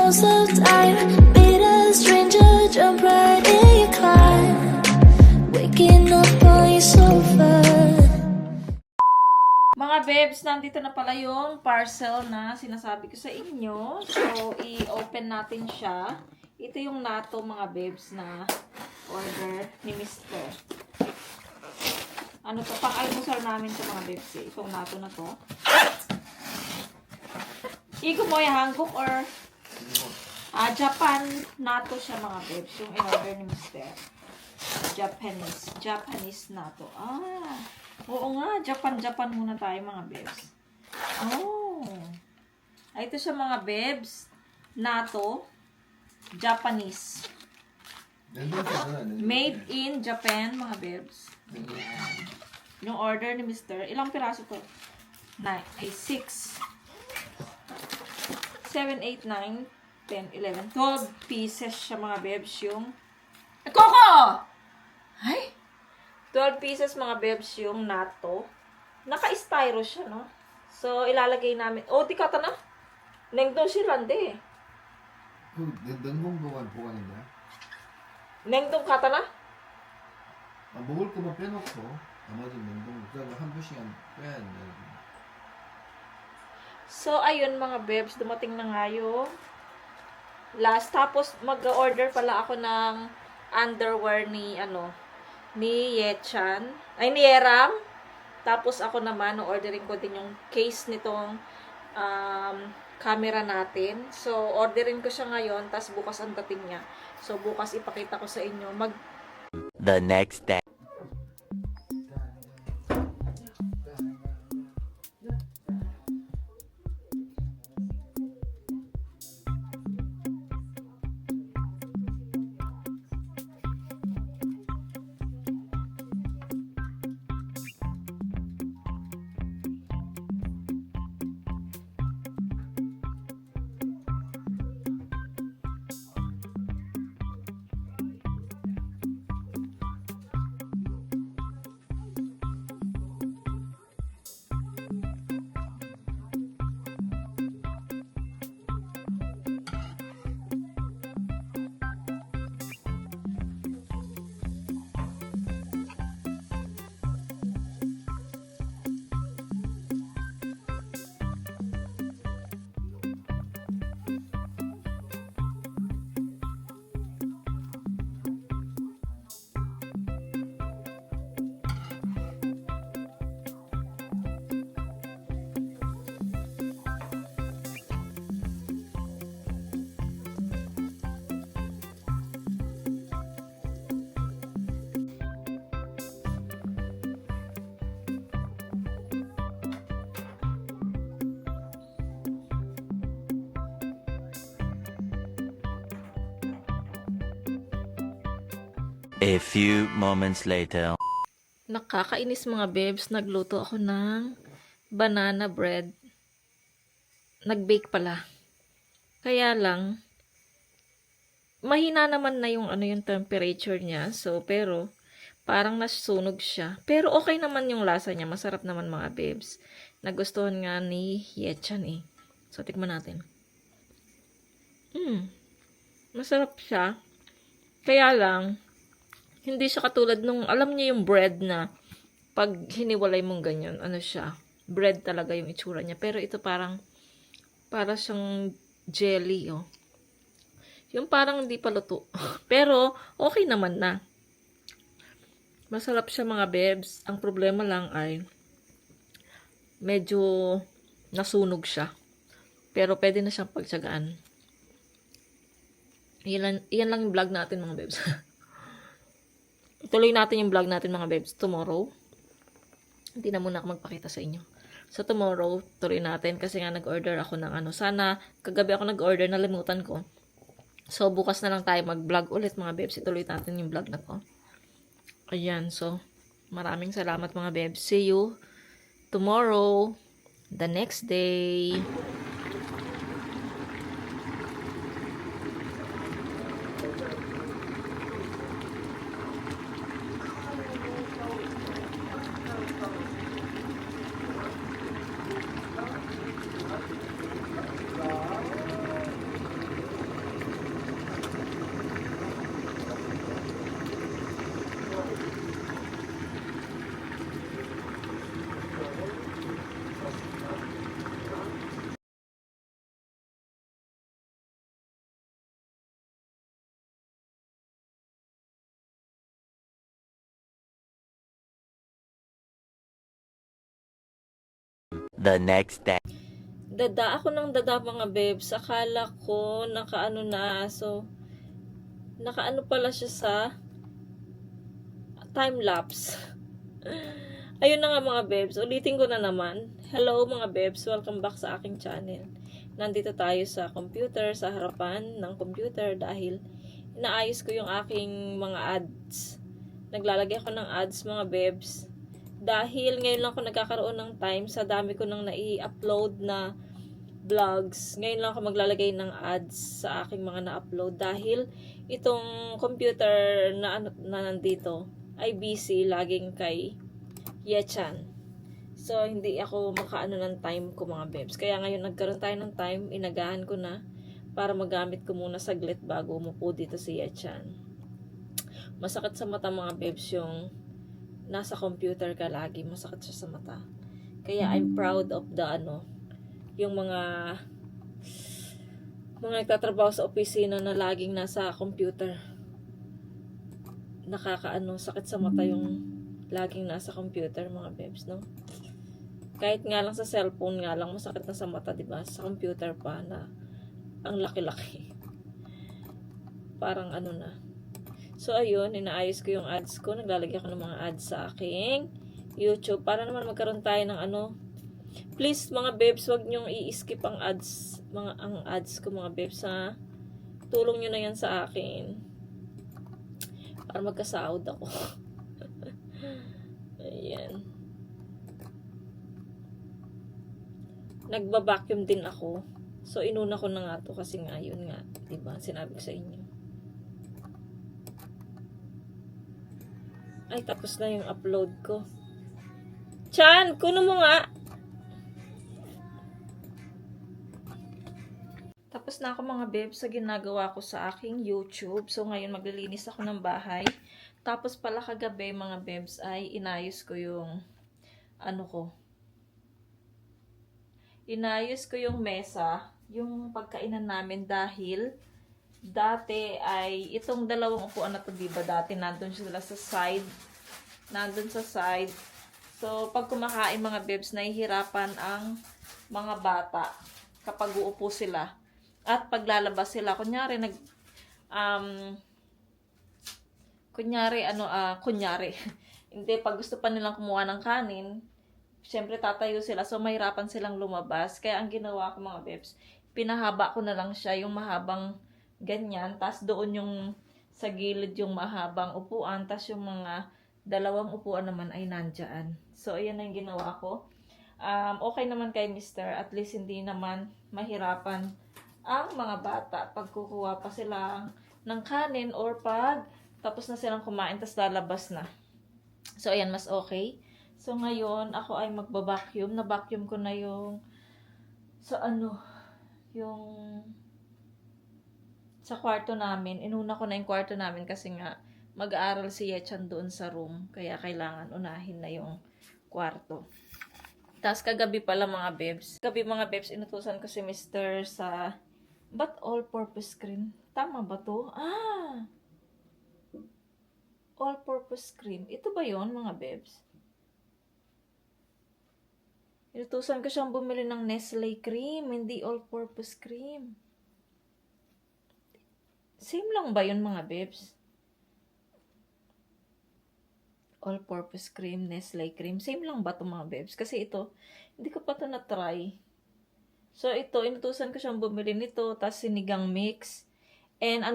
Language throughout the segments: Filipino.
most of time. Meet a stranger, jump right in your car. Waking up on your sofa. Mga bebs, nandito na pala yung parcel na sinasabi ko sa inyo. So, i-open natin siya. Ito yung natto, mga bebs, na order ni Mr. Ano to? Pang-almusal namin sa mga bebs eh. Itong natto na to. Igo mo yung Hankook or Japan natto siya, mga bebs. Yung in-order ni Mr. Japanese natto. Oo nga, Japan muna tayo, mga bebs. Oh. Ito siya, mga bebs. Natto. Japanese. Made in Japan, mga bebs. Ayan. Yung order ni Mr. Ilang piraso to? 6. 7, 8, 9, 10, 11. 12 pieces siya, mga bebs. Yung Coco! Ay! 12 pieces, mga bebs, yung natto. Naka-styro siya, no? So, ilalagay namin. Oh, di kata na. Nengdong si Rande. Nengdong gawan po kanina. Nengdong kata na? 아, 먹을 거만 빼놓고 나머지 냉동 그다음에 한 부시간 빼야 된다. So, ayun, mga bebs, dumating na nga yung last. Tapos, mag-order pala ako ng underwear ni Yechan. Ay, ni Yeram. Tapos, ako naman, ordering ko din yung case nitong camera natin. So, ordering ko siya ngayon, tapos bukas ang dating niya. So, bukas ipakita ko sa inyo. The next day. A few moments later. Nakakainis, mga bebs. Nagluto ako ng banana bread. Nag-bake pala. Kaya lang, mahina naman na yung yung temperature niya. So, pero, parang nasunog siya. Pero okay naman yung lasa niya. Masarap naman, mga bebs. Nagustuhan nga ni Yechan eh. So, tikman natin. Masarap siya. Kaya lang, hindi siya katulad nung, alam niyo yung bread na pag hiniwalay mong ganyan, siya, bread talaga yung itsura niya. Pero ito para siyang jelly, oh. Yung parang hindi pa luto. Pero, okay naman na. Masarap siya, mga bebs. Ang problema lang ay, medyo nasunog siya. Pero, pwede na siyang pagtsagaan. Yan lang yung vlog natin, mga bebs. Ituloy natin yung vlog natin, mga bebs, tomorrow. Hindi na muna ako magpakita sa inyo. So, tomorrow, tuloy natin kasi nga nag-order ako ng sana, kagabi ako nag-order, nalimutan ko. So, bukas na lang tayo mag-vlog ulit, mga bebs. Ituloy natin yung vlog na to. Ayan, so, maraming salamat, mga bebs. See you tomorrow, the next day. The next day. Dada ako ng dada mga bebs. Akala ko nakaano na. So, nakaano pala siya sa time-lapse. Ayun na nga mga bebs. Ulitin ko na naman. Hello mga bebs. Welcome back sa aking channel. Nandito tayo sa computer, sa harapan ng computer dahil inaayos ko yung aking mga ads. Naglalagay ako ng ads mga bebs. Dahil ngayon lang ako nagkakaroon ng time sa dami ko nang nai-upload na vlogs. Ngayon lang ako maglalagay ng ads sa aking mga na-upload dahil itong computer na nandito ay busy laging kay Yechan. So, hindi ako makaano ng time ko mga bebs. Kaya ngayon nagkaroon tayo ng time, inagahan ko na para magamit ko muna saglit bago umupo dito si Yechan. Masakit sa mata mga bebs yung nasa computer ka lagi. Masakit siya sa mata. Kaya I'm proud of the yung mga nagtatrabaho sa opisina na laging nasa computer. Sakit sa mata yung laging nasa computer mga bebs, no? Kahit nga lang sa cellphone nga lang masakit na sa mata, 'di ba? Sa computer pa na ang laki-laki. Parang na. So ayun, inaayos ko yung ads ko, naglalagay ako ng mga ads sa aking YouTube para naman magkaroon tayo ng Please mga bebs, wag niyong i-skip ang ads, ang ads ko mga bebs ha. Tulong niyo na 'yan sa akin. Para magkasahod ako. Ayan. Nagba-vacuum din ako. So, inuna ko na nga to kasi nga, yun nga. Diba? Sinabi ko sa inyo. Ay, tapos na yung upload ko. Chan, kuno mo nga. Tapos na ako mga bebs sa ginagawa ko sa aking YouTube. So, ngayon maglilinis ako ng bahay. Tapos pala kagabi mga bebs ay inayos ko yung inayos ko yung mesa, yung pagkainan namin dahil dati ay itong dalawang upuan na to, diba? Dati nandun sila sa side. Nandun sa side. So, pag kumakain mga bebs, nahihirapan ang mga bata kapag uupo sila. At paglalabas sila, kunyari hindi, pag gusto pa nilang kumuha ng kanin, syempre tatayo sila, so mahirapan silang lumabas. Kaya ang ginawa ko mga bebs, pinahaba ko na lang siya, yung mahabang ganyan, tas doon yung sa gilid yung mahabang upuan, tas yung mga dalawang upuan naman ay nandyan. So ayan na yung ginawa ko. Okay naman kay Mr. At least hindi naman mahirapan ang mga bata pag kukuha pa sila ng kanin or pag tapos na silang kumain tas lalabas na. So ayan, mas okay. So ngayon ako ay magba-vacuum. Na-vacuum ko na yung yung sa kwarto namin. Inuna ko na yung kwarto namin kasi nga mag-aaral si Yechan doon sa room. Kaya kailangan unahin na yung kwarto. Tapos kagabi pala mga bebs. Kagabi mga bebs, inutusan ko si Mr. sa but all-purpose cream. Tama ba to? All-purpose cream. Ito ba yon mga bebs? Inutusan ko siyang bumili ng Nestle cream, hindi all-purpose cream. Same lang ba yun mga bebs? All-purpose cream, Nestle cream. Same lang ba ito mga bebs? Kasi ito, hindi ko pa ito na-try. So ito, inutusan ko siyang bumili nito, tas sinigang mix. And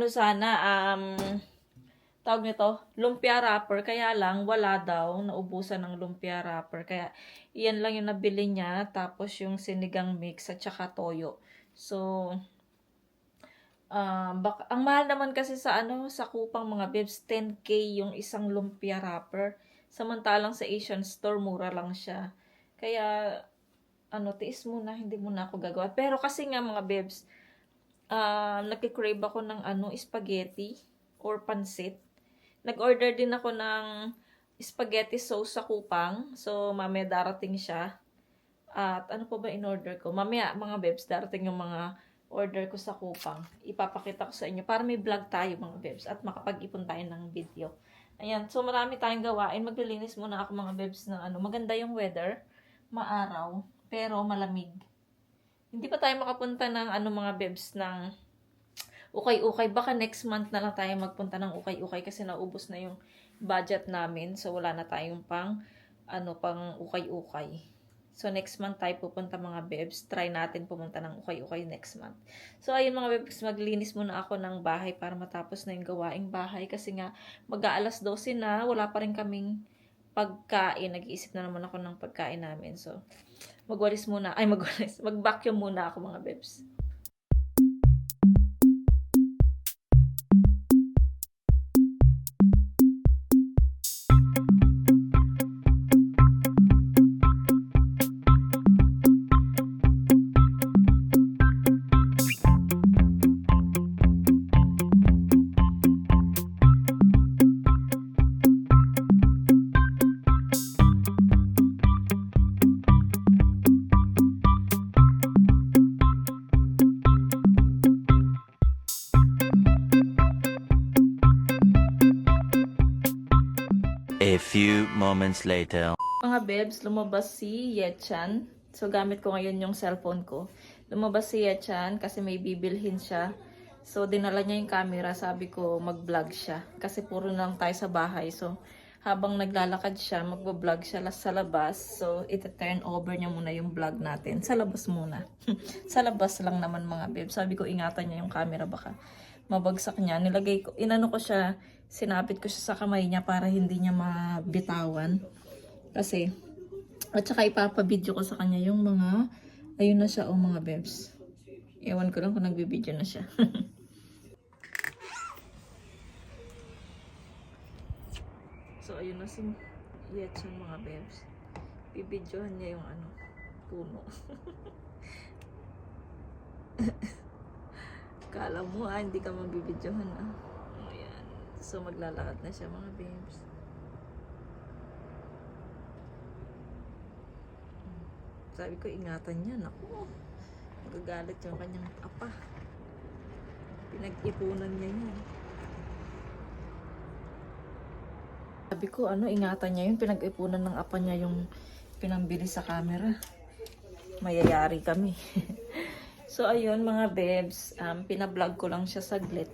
tawag nito, lumpia wrapper. Kaya lang, wala daw, naubusan ng lumpia wrapper. Kaya, iyan lang yung nabili niya. Tapos yung sinigang mix at saka toyo. So, ang mahal naman kasi sa Kupang mga bebs, 10K yung isang lumpia wrapper. Samantalang sa Asian store, mura lang siya. Kaya, tiis muna, hindi muna ako gagawa. Pero kasi nga mga bebs, nagkikrave ako ng spaghetti or pansit. Nag-order din ako ng spaghetti sauce sa Kupang. So, mamaya darating siya. At ano po ba in-order ko? Mamaya mga bebs, darating yung mga order ko sa Kupang. Ipapakita ko sa inyo para may vlog tayo mga bebs at makapag-ipon tayo ng video. Ayan, so marami tayong gawain. Maglilinis muna ako mga bebs na maganda yung weather. Maaraw. pero malamig. Hindi pa tayo makapunta ng mga bebs ng ukay-ukay. Baka next month na lang tayo magpunta ng ukay-ukay kasi naubos na yung budget namin. So wala na tayong pang ukay-ukay. So, next month tayo pupunta mga bebs. Try natin pumunta ng ukay-ukay next month. So, ayun mga bebs, maglinis muna ako ng bahay para matapos na yung gawaing bahay. Kasi nga, mag-aalas 12 na, wala pa rin kaming pagkain. Nag-iisip na naman ako ng pagkain namin. So, mag-vacuum muna ako mga bebs. A few moments later. Mga bebs, lumabas si Yechan. So, gamit ko ngayon yung cellphone ko. Lumabas si Yechan kasi may bibilhin siya. So, dinala niya yung camera. Sabi ko, mag-vlog siya. Kasi puro na lang tayo sa bahay. So, habang naglalakad siya, mag-vlog siya sa labas. So, ita-turn over niya muna yung vlog natin. Sa labas muna. Sa labas lang naman mga bebs. Sabi ko, ingatan niya yung camera baka mabagsak niya. Inano ko siya, sinapit ko siya sa kamay niya para hindi niya mabitawan. Kasi, at saka ipapabidyo ko sa kanya yung mga, ayun na siya mga bebs. Ewan ko lang kung nagbibidyo na siya. So, ayun na si Yetsun mga bebs. Bibidyohan niya yung puno. Kala mo hindi ka mabibidyohan Ayan. So, maglalakad na siya mga babes. Sabi ko, ingatan niya. Naku, magagalit yung kanyang apa. Pinag-ipunan niya yan. Sabi ko, ingatan niya yun. Pinag-ipunan ng apa niya yung pinambili sa camera. Mayayari kami. So, ayun mga bebs, pinablog ko lang siya saglit.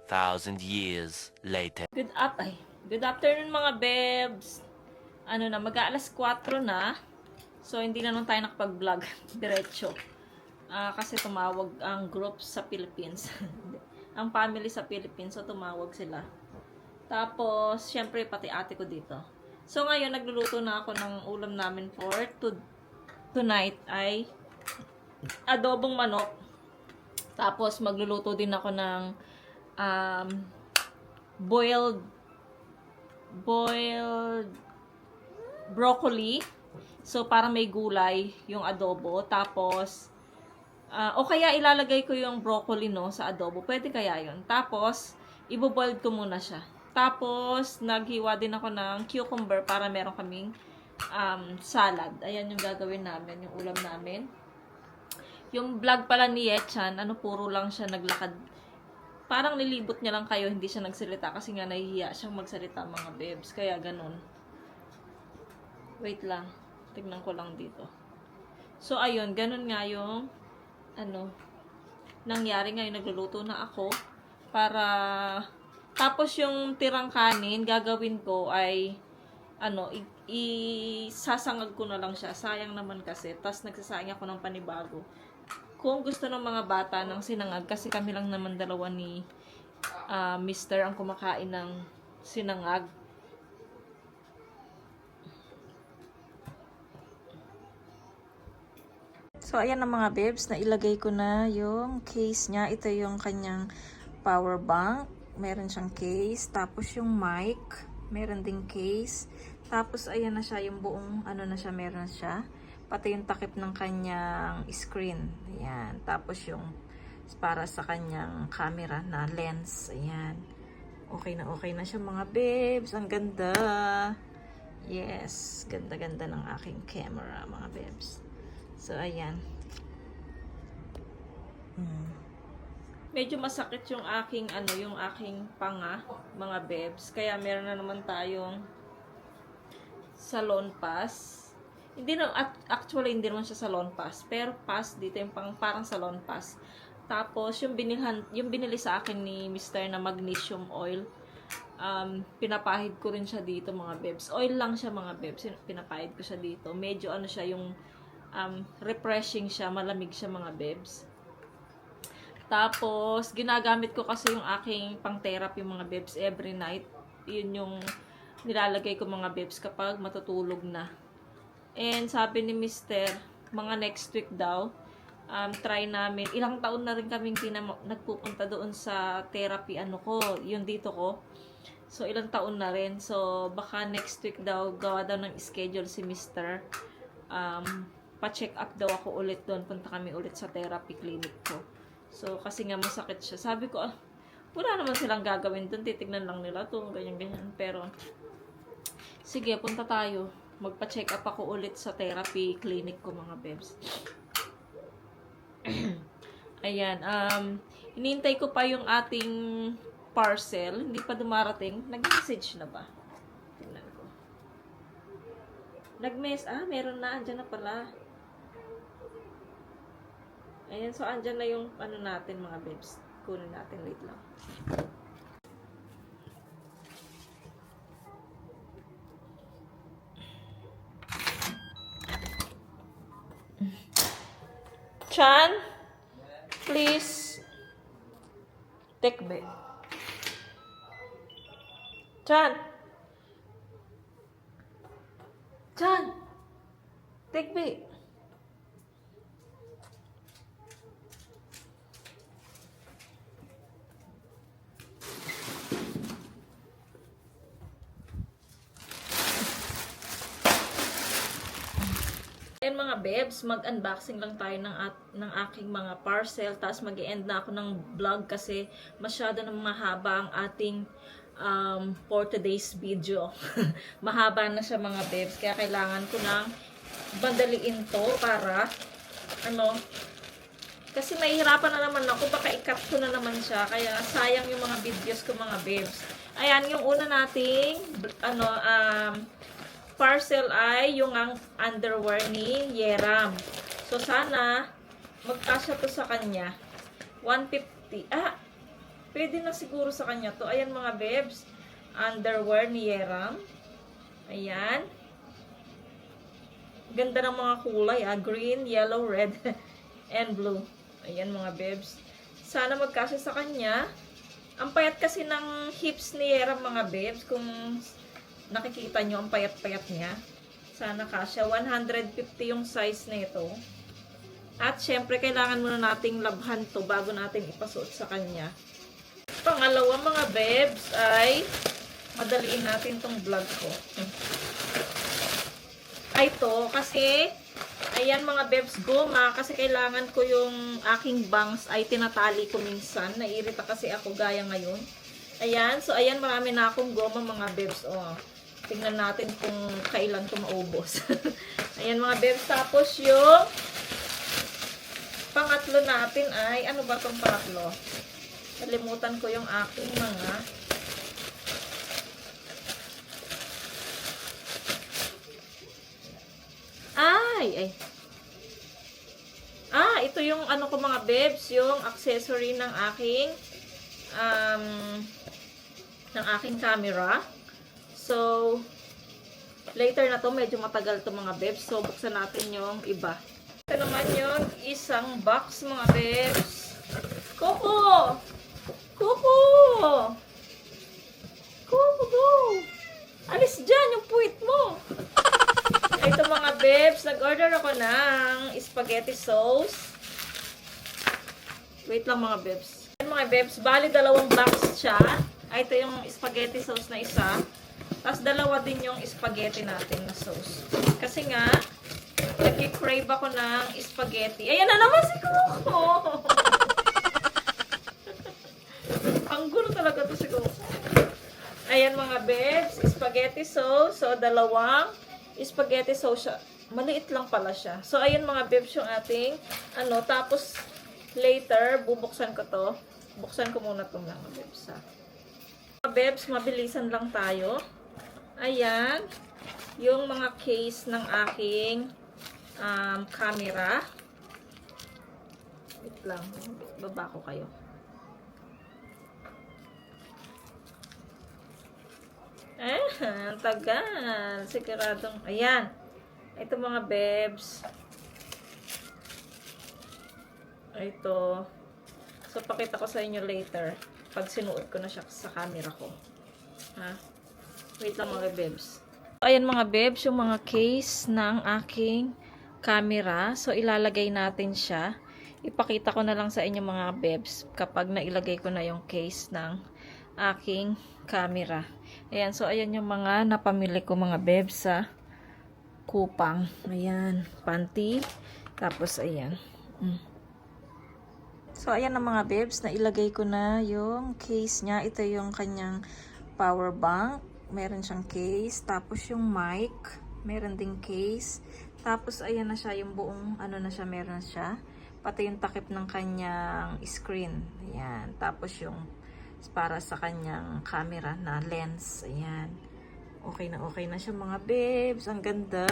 2,000 years later. Good afternoon mga bebs. Ano na, mag-aalas 4 na. So, hindi na nun tayo nakapag-vlog. Diretso. Kasi tumawag ang group sa Philippines. Ang family sa Philippines. So, tumawag sila. Tapos, syempre, pati ate ko dito. So, ngayon, nagluluto na ako ng ulam namin for tonight ay adobong manok. Tapos, magluluto din ako ng boiled broccoli. So, para may gulay yung adobo. Tapos, o kaya ilalagay ko yung broccoli, no, sa adobo. Pwede kaya yun. Tapos, iboboiled ko muna siya. Tapos, naghiwa din ako ng cucumber para meron kaming salad. Ayan yung gagawin namin, yung ulam namin. Yung vlog pala ni Yechan, puro lang siya naglakad. Parang nilibot niya lang kayo, hindi siya nagsalita kasi nga nahihiya siyang magsalita mga bebs. Kaya ganun. Wait lang. Tignan ko lang dito. So, ayun. Ganun nga yung nangyari ngayon. Nagluluto na ako para tapos yung tirang kanin, gagawin ko ay isasangag ko na lang siya. Sayang naman kasi. Tapos nagsasayang ako ng panibago. Kung gusto ng mga bata ng sinangag, kasi kami lang naman dalawa ni Mr. ang kumakain ng sinangag. So, ayan na mga bebs, nailagay ko na yung case niya. Ito yung kanyang power bank. Meron siyang case. Tapos yung mic, meron ding case. Tapos, ayan na siya, yung buong, na siya, meron na siya. Pati yung takip ng kanyang screen. Ayan. Tapos yung para sa kanyang camera na lens. Ayan. Okay na siya mga bebs. Ang ganda. Yes. Ganda-ganda ng aking camera mga bebs. So, ayan. Medyo masakit yung aking, yung aking panga, mga bebs. Kaya meron na naman tayong salon pass. Actually, hindi naman siya salon pass. Pero pass dito, yung parang salon pass. Tapos, yung binili sa akin ni Mr. na magnesium oil, pinapahid ko rin siya dito, mga bebs. Oil lang siya, mga bebs. Pinapahid ko siya dito. Medyo siya, yung refreshing siya, malamig siya, mga bebs. Tapos, ginagamit ko kasi yung aking pang-therapy, mga bebs, every night. Yun yung nilalagay ko, mga bebs, kapag matutulog na. And sabi ni Mr., mga next week daw, try namin. Ilang taon na rin kaming nagpupunta doon sa therapy, yung dito ko. So, ilang taon na rin. So, baka next week daw, gawa daw ng schedule si Mr. Pa-check up daw ako ulit doon. Punta kami ulit sa therapy clinic ko. So, kasi nga masakit siya. Sabi ko, wala naman silang gagawin doon. Titignan lang nila ito, ganyan-ganyan. Pero, sige, punta tayo. Magpa-check up ako ulit sa therapy clinic ko, mga bebs. Ayan. Hinintay ko pa yung ating parcel. Hindi pa dumarating. Nag-message na ba? Tingnan ko. Meron na. Andyan na pala. Ayan. So, andyan na yung natin, mga bebs. Kunin natin. Wait lang. Chan, please take me. Chan, take me. Ayan mga bebs, mag-unboxing lang tayo ng aking mga parcel. Tapos mag-e-end na ako ng vlog kasi masyado na mahaba ang ating for today's video. Mahaba na siya mga bebs. Kaya kailangan ko nang bandaliin to para kasi nahihirapan na naman ako. Baka i-cut ko na naman siya. Kaya sayang yung mga videos ko, mga bebs. Ayan, yung una nating parcel ay yung ang underwear ni Yeram. So, sana magkasya to sa kanya. 150. Pwede na siguro sa kanya to. Ayan mga bebs. Underwear ni Yeram. Ayan. Ganda ng mga kulay. Green, yellow, red, and blue. Ayan mga bebs. Sana magkasya sa kanya. Ang payat kasi ng hips ni Yeram mga bebs. Kung nakikita nyo, ang payat-payat niya. Sana kasya. 150 yung size na ito. At syempre, kailangan muna nating labhan to bago natin ipasuot sa kanya. Pangalawa mga bebs ay madaliin natin tong vlog ko. Ay to, kasi ayan mga bebs, goma. Kasi kailangan ko yung aking bangs ay tinatali ko minsan. Nairita kasi ako gaya ngayon. Ayan, so ayan marami na akong goma mga bebs. Oh, tingnan natin kung kailan ko maubos. Ayan mga bebs, tapos yung pangatlo natin ay, ano ba tong pangatlo? Nalimutan ko yung aking mga ito yung ano ko mga bebs, yung accessory ng aking camera. So, later na to, medyo matagal to mga bebs. So, buksan natin yung iba. Ito naman yung isang box mga bebs. Coco! Coco! Coco! Alis dyan yung puwit mo! Ito mga bebs, nag-order ako ng spaghetti sauce. Wait lang mga bebs. Ayan mga bebs, bali dalawang box siya. Ito yung spaghetti sauce na isa. Tapos dalawa din yung spaghetti natin na sauce. Kasi nga, nag-crave ako ng spaghetti. Ayan na naman si Coco! Ang gulo talaga to si Coco. Ayan mga bebs, spaghetti sauce. So, dalawang spaghetti sauce siya. Maliit lang pala siya. So, ayan mga bebs yung ating ano. Tapos, later, bubuksan ko to. Buksan ko muna itong mga bebs ha. Mga bebs, mabilisan lang tayo. Ayan. Yung mga case ng aking camera. Wait lang. Baba ko kayo. Tagal. Siguradong. Ayan. Ito mga bebs. Ito. So, pakita ko sa inyo later. Pag sinuot ko na siya sa camera ko. Ha? Wait lang mga bebs. Ayan mga bebs, yung mga case ng aking camera. So, ilalagay natin siya. Ipakita ko na lang sa inyo mga bebs kapag nailagay ko na yung case ng aking camera. Ayan, so ayan yung mga napamili ko mga bebs sa Kupang. Ayan, panty. Tapos ayan. So ayan na mga bebs, nailagay ko na yung case niya. Ito yung kanyang power bank. Meron siyang case. Tapos yung mic, meron ding case. Tapos ayan na siya, yung buong ano na siya, meron siya. Pati yung takip ng kanyang screen. Ayan. Tapos yung para sa kanyang camera na lens. Ayan. Okay na siya mga bebs. Ang ganda.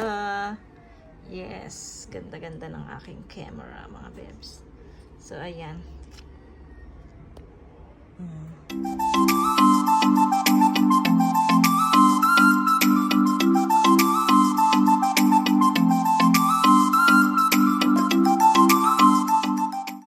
Yes. Ganda-ganda ng aking camera mga bebs. So, ayan.